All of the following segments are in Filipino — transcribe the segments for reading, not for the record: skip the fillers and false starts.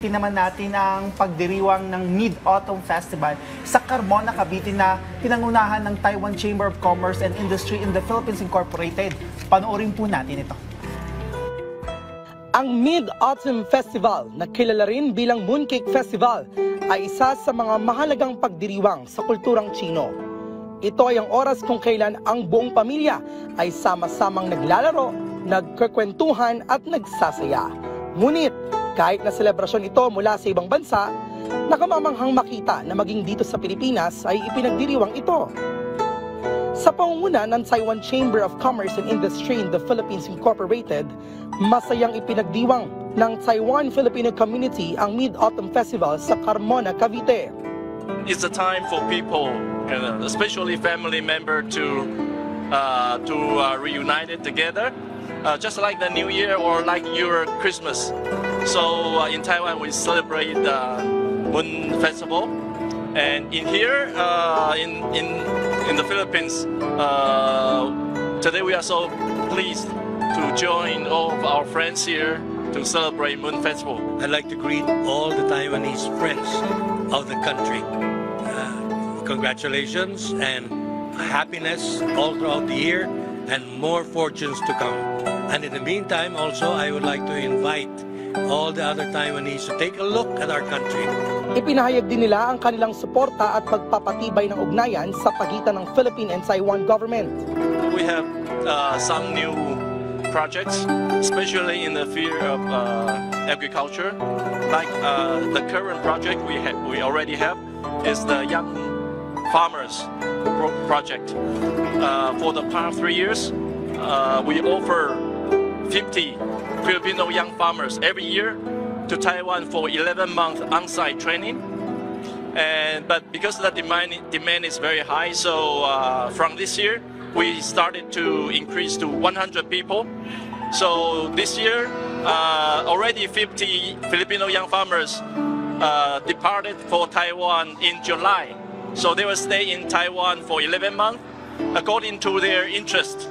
Naman natin ang pagdiriwang ng Mid-Autumn Festival sa Carmona, Cavite na pinangunahan ng Taiwan Chamber of Commerce and Industry in the Philippines Incorporated. Panoorin po natin ito. Ang Mid-Autumn Festival, na kilala rin bilang Mooncake Festival, ay isa sa mga mahalagang pagdiriwang sa kulturang Tsino. Ito ay ang oras kung kailan ang buong pamilya ay sama-samang naglalaro, nagkukwentuhan at nagsasaya. Ngunit, kahit na selebrasyon ito mula sa ibang bansa, nakamamanghang makita na maging dito sa Pilipinas ay ipinagdiriwang ito. Sa pangunguna ng Taiwan Chamber of Commerce and Industry in the Philippines Incorporated, masayang ipinagdiwang ng Taiwan Filipino community ang Mid-Autumn Festival sa Carmona, Cavite. It's a time for people, especially family members, to reunite it together. Just like the New Year or like your Christmas. So in Taiwan we celebrate the Moon Festival, and in here in the Philippines today we are so pleased to join all of our friends here to celebrate Moon Festival. I'd like to greet all the Taiwanese friends of the country. Congratulations and happiness all throughout the year, and more fortunes to come. And in the meantime, also, I would like to invite all the other Taiwanese to take a look at our country. Ipinahayag din nila ang kanilang suporta at pagpapatibay ng ugnayan sa pagitan ng Philippine and Taiwan government. We have some new projects, especially in the field of agriculture. Like the current project we already have is the Young Farmers Project. For the past 3 years, we offer 50 Filipino young farmers every year to Taiwan for 11-month on-site training. But because the demand is very high, so from this year we started to increase to 100 people. So this year, already 50 Filipino young farmers departed for Taiwan in July. So they will stay in Taiwan for 11 months according to their interest,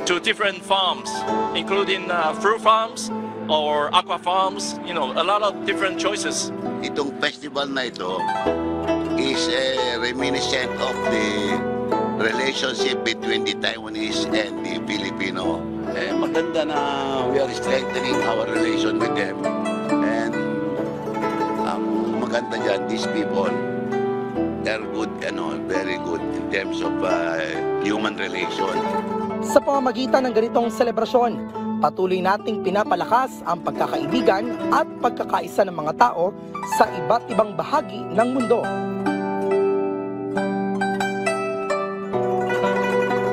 to different farms, including fruit farms or aqua farms, a lot of different choices. Itong festival na ito is a reminiscent of the relationship between the Taiwanese and the Filipino. Maganda na we are strengthening our relation with them. And maganda dyan, these people, they're good, very good in terms of human relation. Sa pamamagitan ng ganitong selebrasyon, patuloy nating pinapalakas ang pagkakaibigan at pagkakaisa ng mga tao sa iba't ibang bahagi ng mundo.